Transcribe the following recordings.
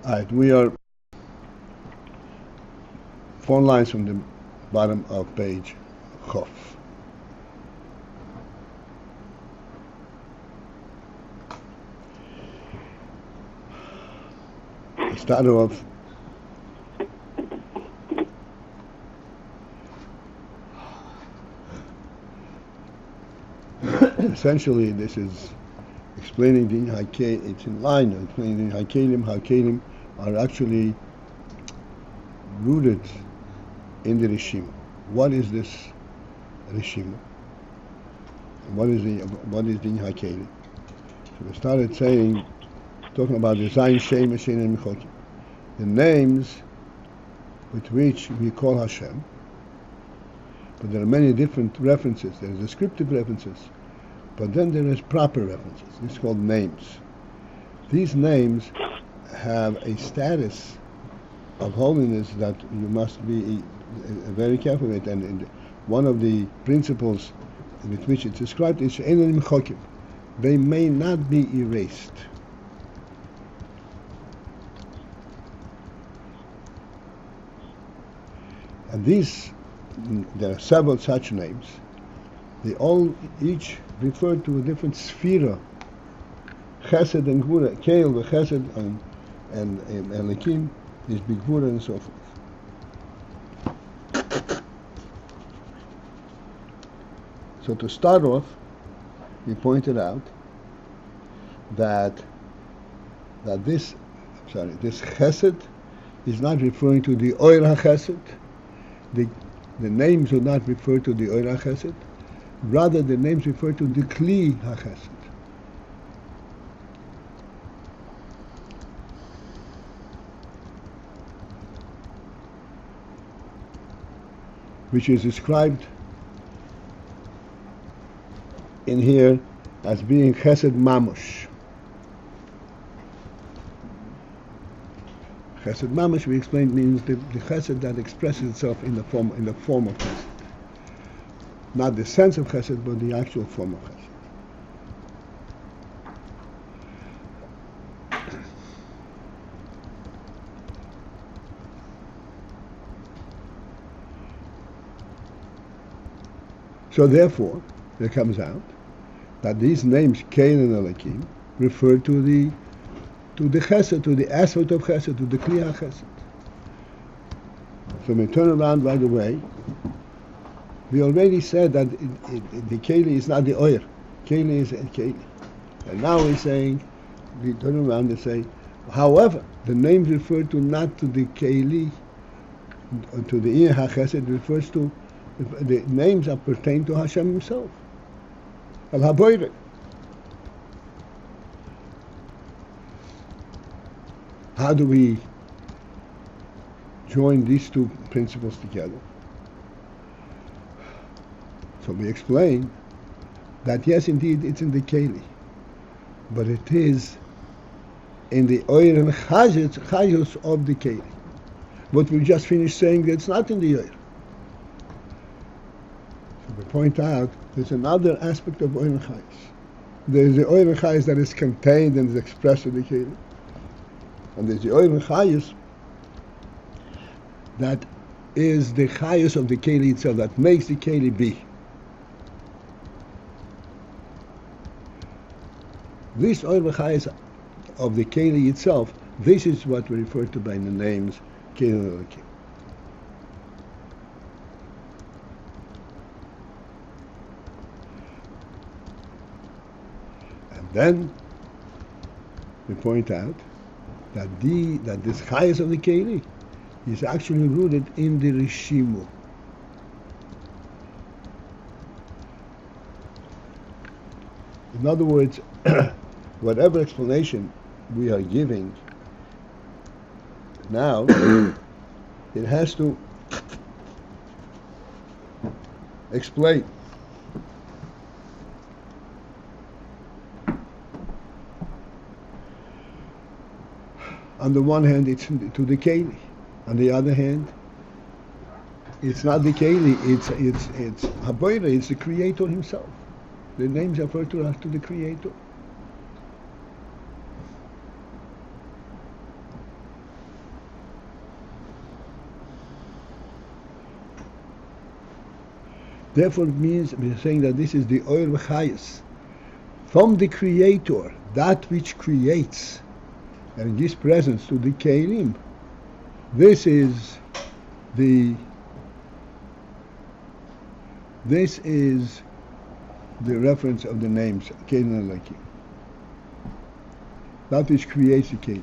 Alright, we are 4 lines from the bottom of page Chof. We start off essentially this is explaining the Hakelim. It's in line explaining the Hakelim. Hakelim are actually rooted in the Rishima. What is this Rishima? What is the Hakelim? So we started saying, talking about the Zayin, Shem, Shin, and Mechokim, the names with which we call Hashem. But there are many different references. There are descriptive references, but then there is proper references. This is called names. These names have a status of holiness that you must be very careful with. And one of the principles with which it's described is She'ein Mechokim. They may not be erased. And these, there are several such names. They all each refer to a different sphirah. Chesed and Gvura, Keil, Chesed and Elikim is Bigvura and so forth. So to start off, we pointed out that this Chesed is not referring to the Oir HaChesed. The names do not refer to the Oir HaChesed. Rather, the names refer to the Kli HaChesed. Which is described in here as being chesed mamash. Chesed mamash, we explained, means the chesed that expresses itself in the form of chesed. Not the sense of chesed, but the actual form of chesed. So therefore, it comes out that these names, Cain and Elikim, refer to the chesed, to the aspect of chesed, to the kli ha-chesed. So we turn around right away. We already said that the keli is not the oir. Keli is a keli. And now we're saying, we turn around and say, however, the names refer to not to the keli, to the Ayin ha-chesed, refers to the names are pertain to Hashem Himself. Al Haboire. How do we join these two principles together? So we explain that yes, indeed, it's in the Keli, but it is in the Oir and Chayus of the Keli. But we just finished saying that it's not in the Oir. We point out there's another aspect of Oir and Chayus. There's the Oir and Chayus that is contained and is expressed in the Keli. And there's the Oir and Chayus that is the Chayus of the Keli itself, that makes the Keli be. This Oir and Chayus of the Keli itself, this is what we refer to by the names Keli and Elikim. Then we point out that this chayus of the keli is actually rooted in the rishimu. In other words, whatever explanation we are giving now, it has to explain. On the one hand, it's to the keli. On the other hand, It's not the Keli, it's Haboira, it's the Creator himself. The names refer to the Creator. Therefore it means we're saying that this is the Oir V'chayis. From the Creator, that which creates and gives presence to the Kelim. This is the reference of the names Kelim and Lakim. That which creates the Kelim.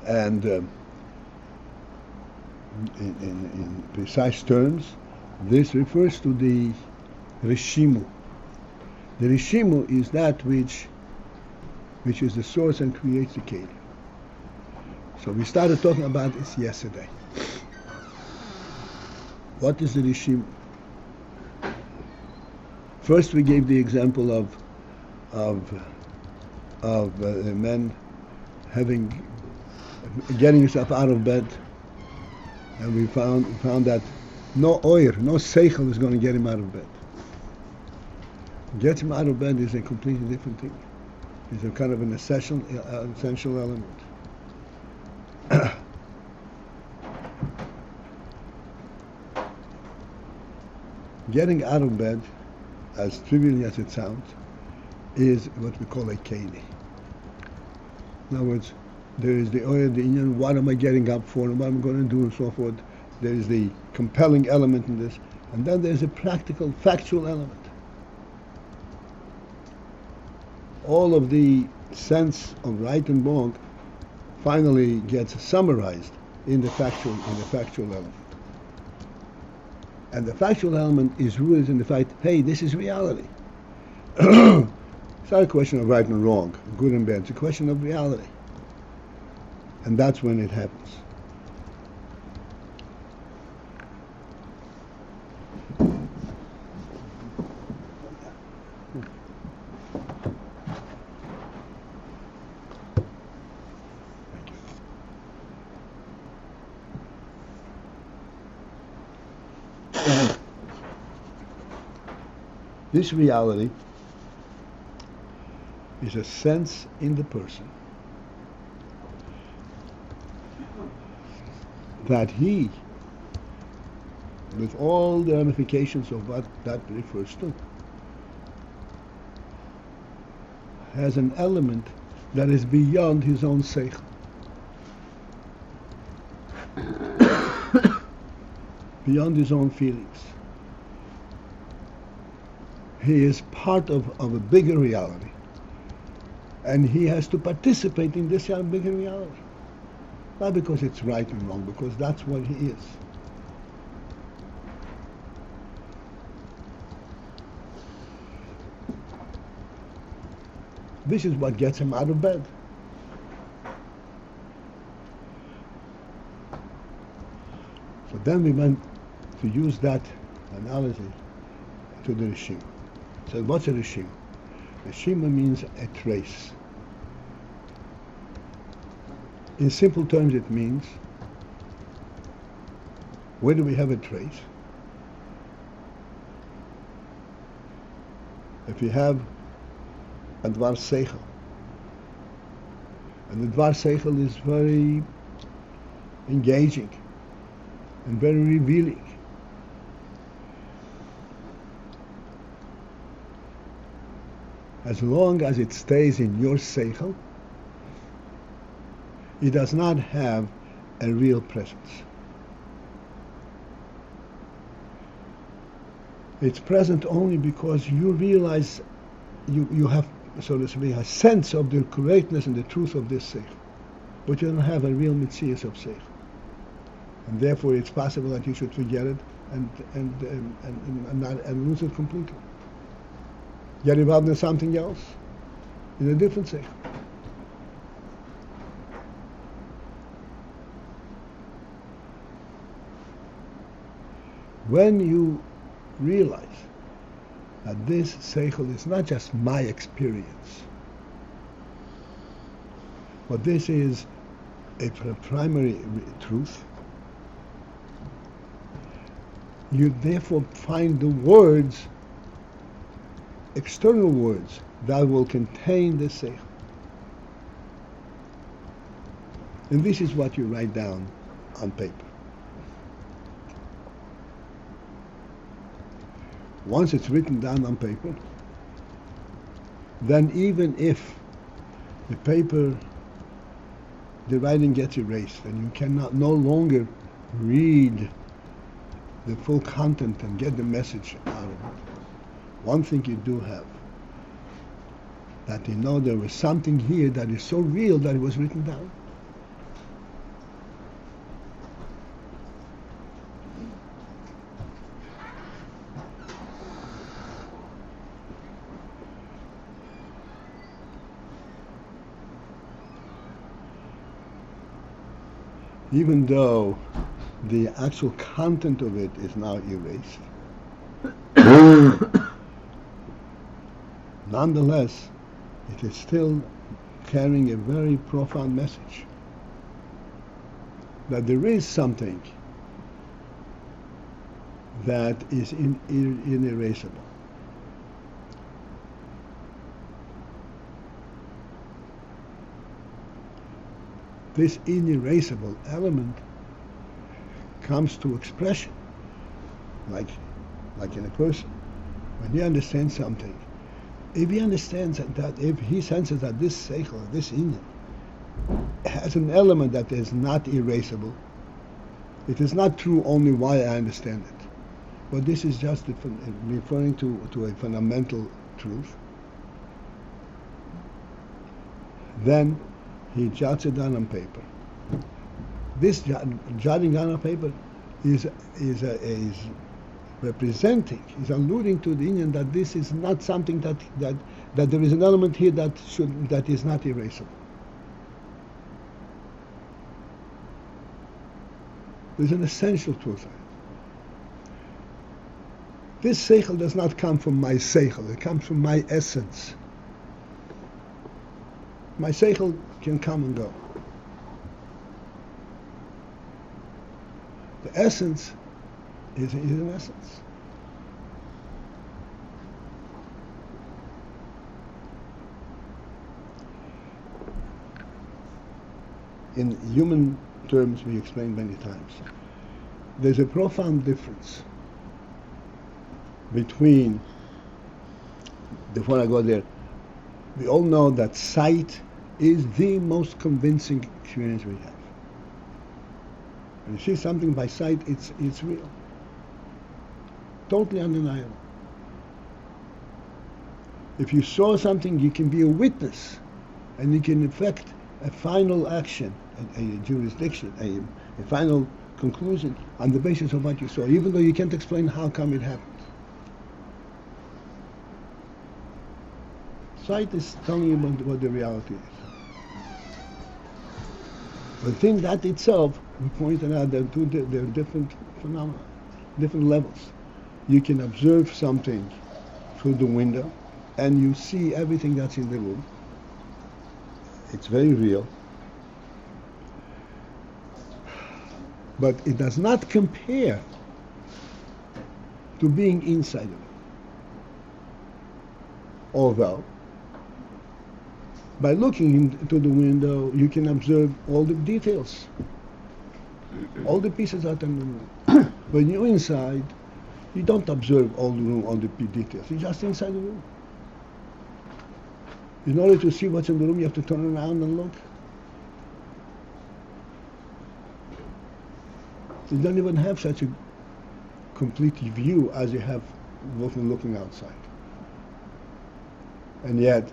And in precise terms, this refers to the Rishimu. The Rishimu is that which is the source and creates the Kelim. So we started talking about this yesterday. What is the Rishimu? First, we gave the example of the men getting himself out of bed, and we found that no oir, no seichel is going to get him out of bed. Get him out of bed is a completely different thing. It's a kind of an essential element. Getting out of bed, as trivially as it sounds, is what we call a keli. In other words, there is the oil, the inyan, what am I getting up for, and what am I going to do, and so forth. There is the compelling element in this, and then there's a practical, factual element. All of the sense of right and wrong finally gets summarized in the factual element. And the factual element is rooted in the fact, hey, this is reality. It's not a question of right and wrong, good and bad. It's a question of reality. And that's when it happens. This reality is a sense in the person that he, with all the ramifications of what that refers to, has an element that is beyond his own seichel. Beyond his own feelings. He is part of a bigger reality. And he has to participate in this bigger reality. Not because it's right and wrong, because that's what he is. This is what gets him out of bed. So then we went to use that analogy to the Rishim. So what's a Rishim? Rishim means a trace. In simple terms it means, where do we have a trace? If you have a dvar seichel, and the dvar seichel is very engaging and very revealing. As long as it stays in your seichel, it does not have a real presence. It's present only because you realize you have, so to speak, a sense of the correctness and the truth of this seichel, but you don't have a real mitzias of seichel. And therefore it's possible that you should forget it and lose it completely. Get involved in something else, in a different seichel. When you realize that this seichel is not just my experience, but this is a primary truth. You therefore find the words, external words, that will contain the seichel. And this is what you write down on paper. Once it's written down on paper, then even if the paper, the writing gets erased and you cannot no longer read the full content and get the message out of it, one thing you do have, that you know there was something here that is so real that it was written down. Even though the actual content of it is now erased, nonetheless, it is still carrying a very profound message that there is something that is inerasable. This inerasable element comes to expression, like in a person. When he understands something, if he understands that if he senses that this seichel, this inyan, has an element that is not erasable, it is not true only why I understand it, but this is just referring to a fundamental truth, then he jots it down on paper. This jotting down on paper is representing, is alluding to the inyan that this is not something that there is an element here that is not erasable. There's an essential truth in it. This seichel does not come from my seichel, it comes from my essence. My seichel can come and go. The essence is an essence. In human terms, we explained many times, there's a profound difference between, before I go there, we all know that sight is the most convincing experience we have. When you see something by sight, it's real. Totally undeniable. If you saw something, you can be a witness, and you can effect a final action, a jurisdiction, a final conclusion on the basis of what you saw, even though you can't explain how come it happened. Sight is telling you what the reality is. Within that itself, we pointed out that there are different phenomena, different levels. You can observe something through the window, and you see everything that's in the room. It's very real. But it does not compare to being inside of it. Although, by looking into the window, you can observe all the details, all the pieces out in the room. When you're inside, you don't observe all the room, all the details. You're just inside the room. In order to see what's in the room, you have to turn around and look. You don't even have such a complete view as you have looking outside. And yet,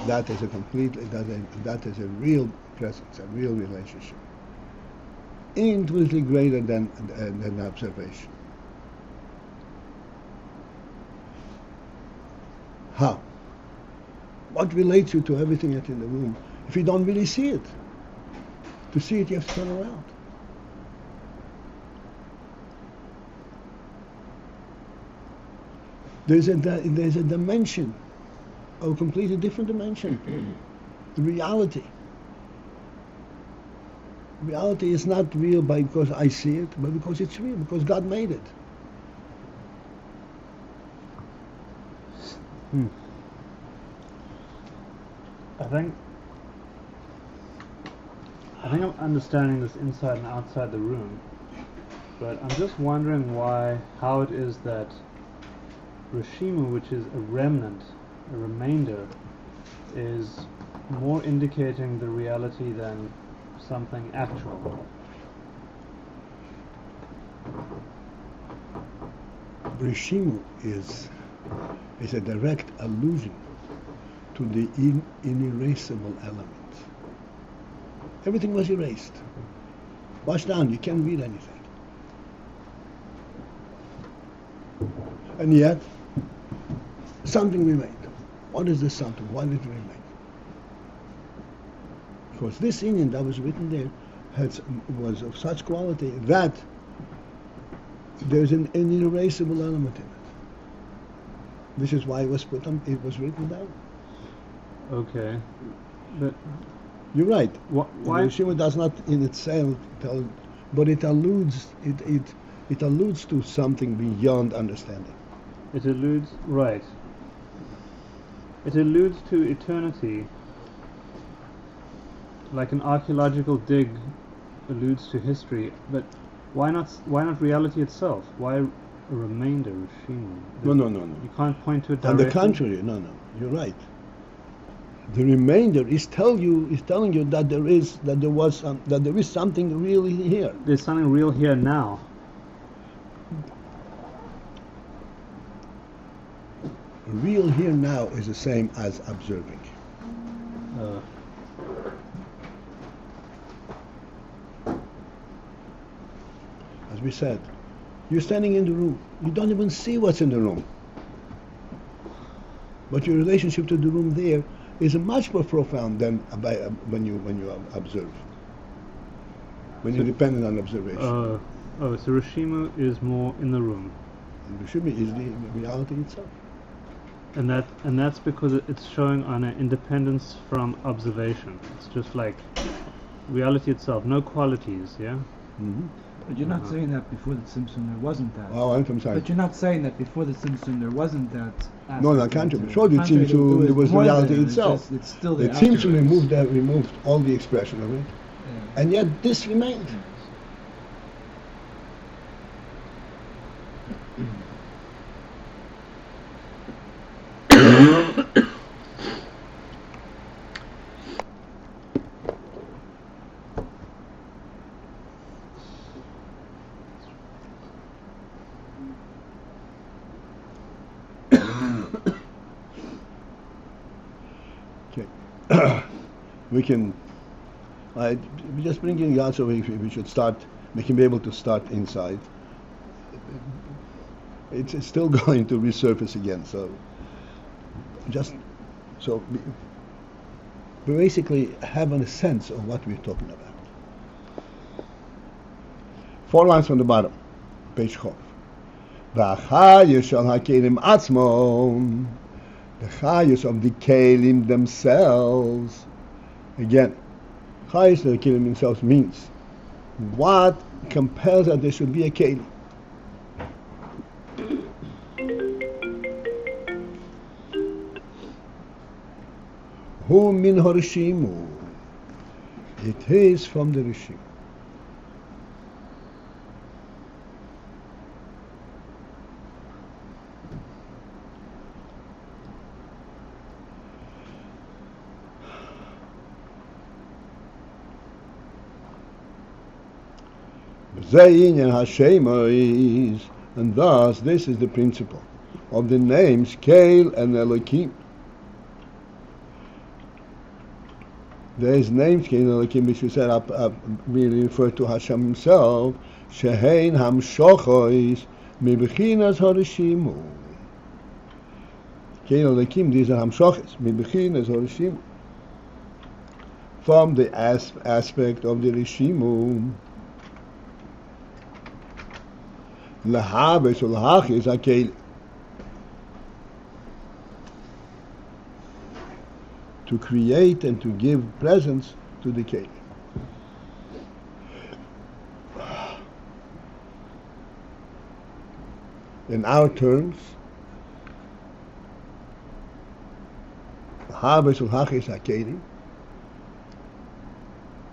that is that is a real presence, a real relationship, infinitely greater than observation. How? What relates you to everything that's in the room if you don't really see it? To see it, you have to turn around. There's a dimension, a completely different dimension. The reality. Reality is not real because I see it, but because it's real, because God made it. I think I'm understanding this inside and outside the room, but I'm just wondering how it is that Rishimu, which is a remnant, a remainder, is more indicating the reality than something actual. Rishimu is a direct allusion to the inerasable element. Everything was erased. Washed down, you can't read anything. And yet, something remained. What is this something? Why did it remain? Because this Ayin that was written there was of such quality that there's an inerasable element in it. This is why it was written down. Okay, but you're right. Why? Rishimu does not in itself tell, but it alludes to something beyond understanding. It alludes to eternity, like an archaeological dig alludes to history. But why not reality itself? Why a remainder, Rishimu? No. You can't point to it On directly. the contrary, no. You're right. The remainder is telling you that there is something really here. There's something real here now. Real here now is the same as observing. As we said, you're standing in the room. You don't even see what's in the room. But your relationship to the room there is much more profound than when you observe. When you're dependent on observation. So Rishimu is more in the room. And Rishimu is the reality itself. And that's because it's showing on an independence from observation. It's just like reality itself, no qualities, yeah? Mm-hmm. But you're not saying that before the Tzimtzum there wasn't that. Oh, I'm sorry. But you're not saying that before the Tzimtzum there wasn't that. No, not contrary. Before the Tzimtzum, there was the reality itself. It's still the Tzimtzum removed all the expression of it, and yet this remained. We can just bringing you out so we should start. We can be able to start inside. It's still going to resurface again. So we basically have a sense of what we're talking about. 4 lines from the bottom, page Chof. V'achayus shel hakelim atzmon. The chayus of the kelim themselves. Again, chayus of the kelim themselves means what compels that there should be a kelim. Hu min harishimu. It is from the Rishimu. And thus this is the principle of the names Kael and Elohim. There is names Kael and Elohim which we said we refer to Hashem himself. Shehein hamshochos mibechinas harishimu. Kael and Elohim, these are hamshochos mibechinas harishimu, from the aspect of the Rishimu. Lahabes or lahachis hakelim. to create and to give presence to the kelim. In our terms,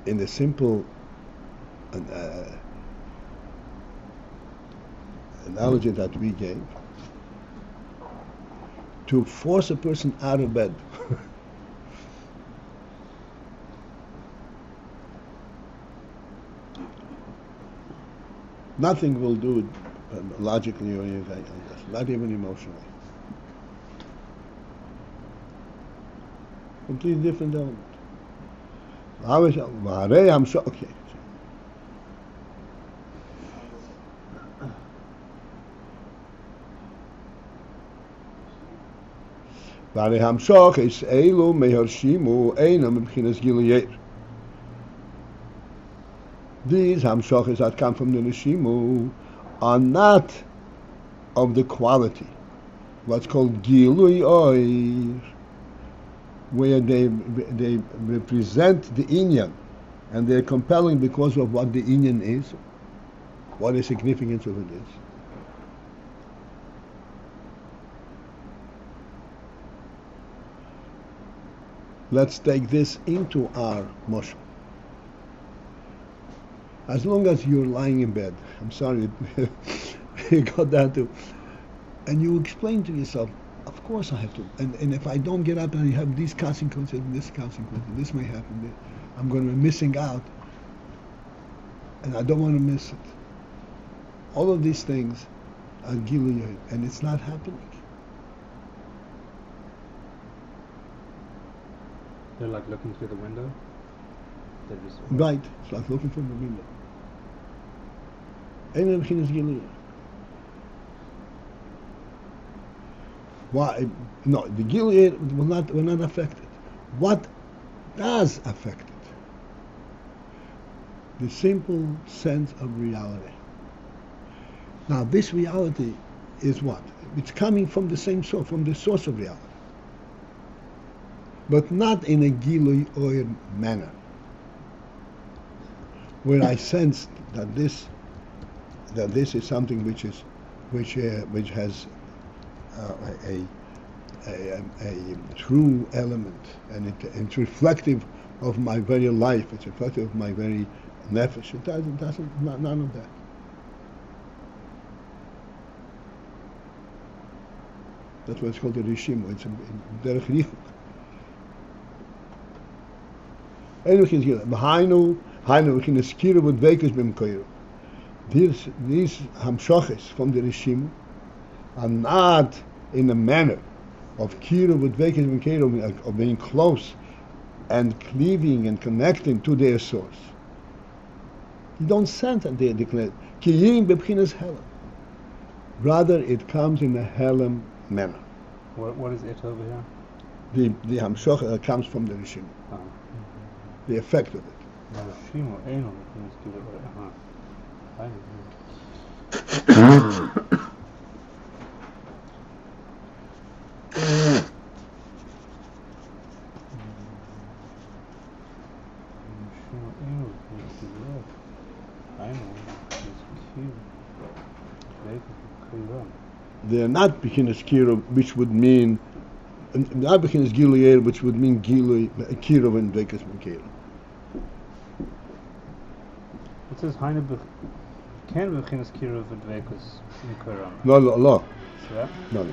in the simple analogy that we gave, to force a person out of bed nothing will do it logically or anything like this, not even emotionally. Completely different element. Okay. וההמשוך is אלו מהרשימו אינם מבחינת גילויי. These hamshachas that come from the Rishimu are not of the quality, what's called Gilui Oir, where they represent the Inyan, and they're compelling because of what the Inyan is, what the significance of it is. Let's take this into our moshel. As long as you're lying in bed, I'm sorry, you got that too, and you explain to yourself, of course I have to, and if I don't get up and I have these consequences and this consequence, and this may happen, I'm going to be missing out, and I don't want to miss it. All of these things are giluyot, and it's not happening. They're like looking through the window? Right, it's like looking from the window. Ein b'chinas giluyot. Why? No, the giluyot will not affect it. What does affect it? The simple sense of reality. Now, this reality is what? It's coming from the same source, from the source of reality, but not in a gilui oir manner, where I sensed that this is something which has a true element, and it's reflective of my very life. It's reflective of my very nefesh. It doesn't none of that. That's why it's called the Rishimu. It's derech richuk. These hamshachis from the Rishimu are not in a manner of kiru v'dvekes b'mkeiro, of being close and cleaving and connecting to their source. You don't sense that they declare kiyim b'bchinas helam. Rather, it comes in a helam manner. What is it over here? The hamshach that comes from the Rishimu. Oh. The effect of it. Rishimu eino b'chinas gilui. They are not b'chinas kiru, which would mean not b'chinas gilui, which would mean gilui kiru and vekes b'keiro. It says Hainu Ken b'chinas kiru v'dvekus in Quran. No. Yeah? No.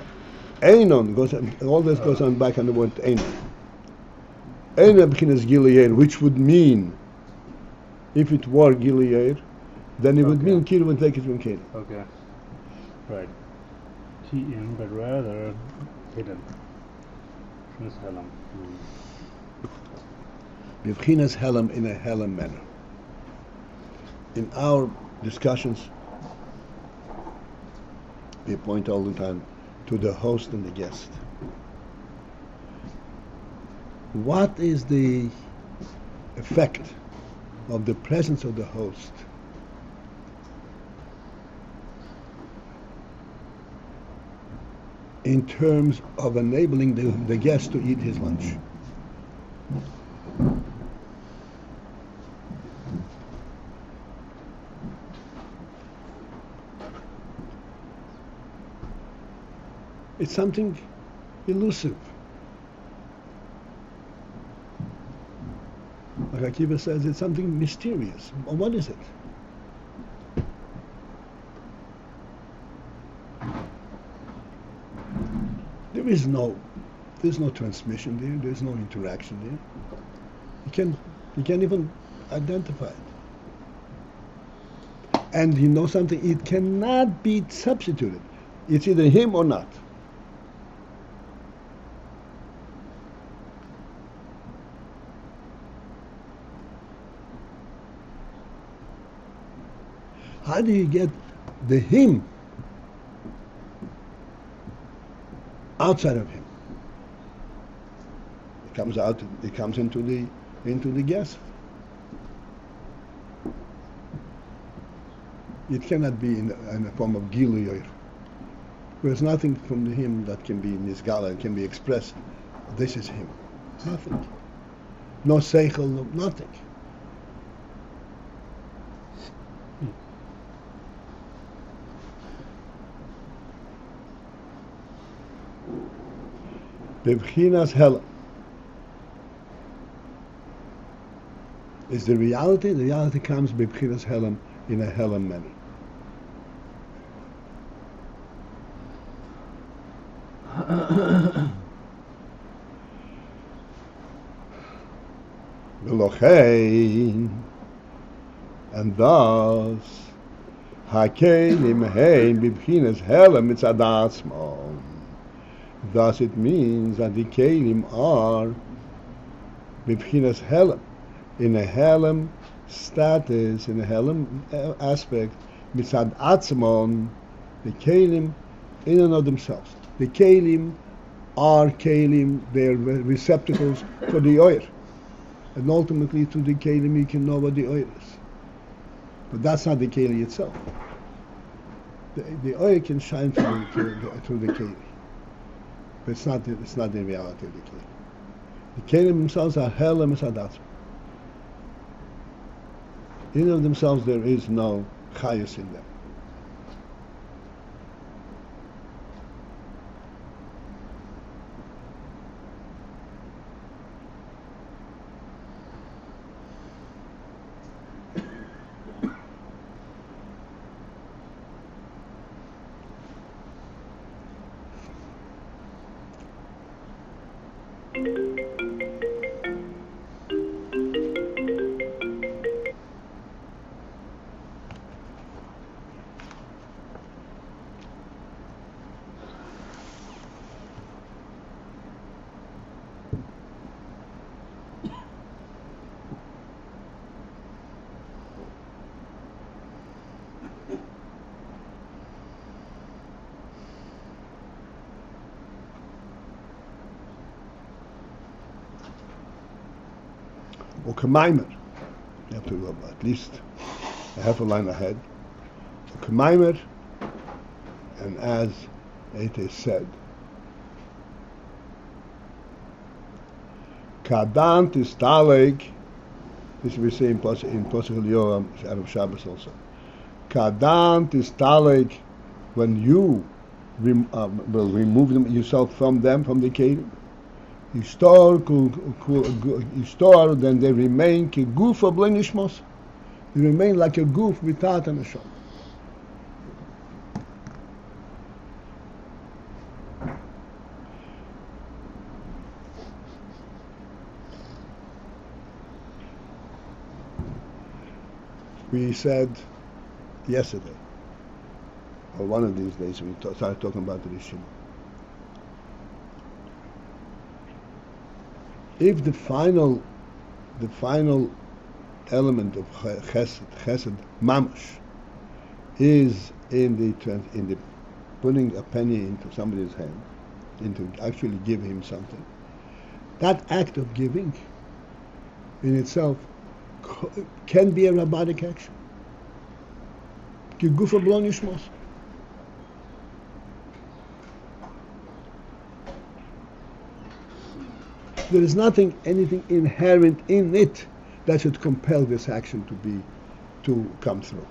Einon goes. All this goes on back on the word einon. Einon b'chinas gilui, which would mean, if it were gilui, then it would mean kiru and vekes b'keiro. Okay. Right. Ki-in, but rather hidden. B'chinas helam. B'chinas helam, in a helam manner. In our discussions, we point all the time to the host and the guest. What is the effect of the presence of the host in terms of enabling the guest to eat his lunch? It's something elusive. Like Akiva says, it's something mysterious. What is it? There's no transmission there. There's no interaction there. You can't even identify it. And you know something? It cannot be substituted. It's either him or not. How do you get the him outside of him? It comes out. It comes into the guest. It cannot be in the form of giluyoyer. There's nothing from the him that can be nisgala and can be expressed. This is him. Nothing. No seichel. No, nothing. Bebchinas hela is the reality. The reality comes bebchinas helam in a helam manner. V'lochein, and thus hakelim hein bebchinas helam mitzad atzmo. Thus it means that the kelim are bebchinas helam, in a helam status, in a helam aspect, mitzad atzmon, the kelim in and of themselves. The kelim are kelim, they're receptacles for the oil. And ultimately through the kelim you can know what the oil is. But that's not the keli itself. The oil can shine through the keli. But it's not the reality of the kelim. The kelim themselves are helam mitzad. In and of themselves there is no chayus in them. Or Kamaimer. You have to go at least a half a line ahead. Kamaimer, and as it is said, Kadant is taleg. This we say in Pasuk Yoram out of Shabbos also. Kadant is taleg, when you will remove yourself from them, from the kelim. You store, then they remain ki goof of blenishmos. They remain like a goof without an neshama. We said yesterday, or one of these days, we started talking about the Rishim. If the final element of chesed, mamash, is in the putting a penny into somebody's hand, into actually give him something, that act of giving in itself can be a rabbinic action. Kigufa blon yishmos. There is anything inherent in it that should compel this action to come through.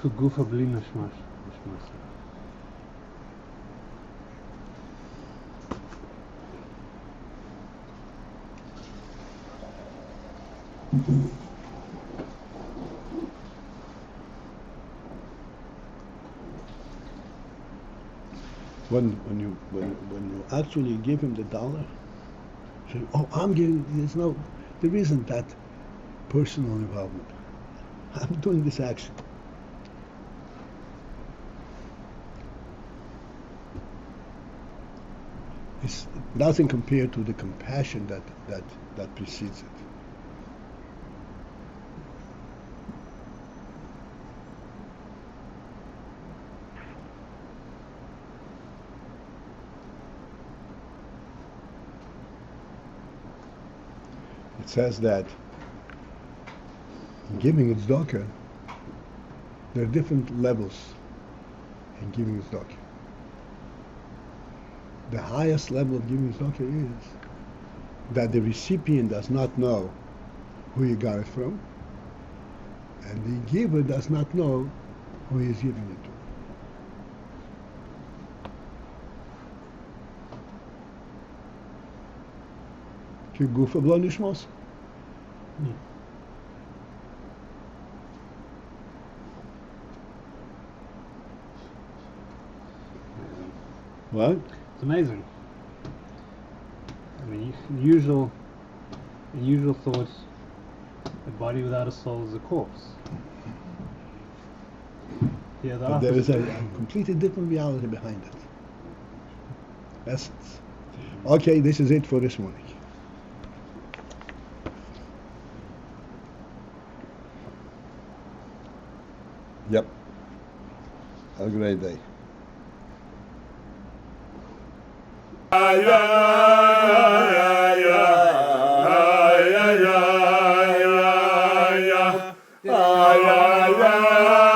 כגוף בלי משמש. When you actually give him the dollar, say, oh, I'm giving. There isn't that personal involvement. I'm doing this action. It's nothing compared to the compassion that precedes it. It says that in giving tzedakah, there are different levels in giving tzedakah. The highest level of giving tzedakah is that the recipient does not know who he got it from, and the giver does not know who he is giving it to. כגוף בלא נשמוס. What? It's amazing. I mean, in usual thought, a body without a soul is a corpse. Yeah, but there is a completely different reality behind it. Essence. Okay, this is it for this morning. Yep. Have a great day. Yeah.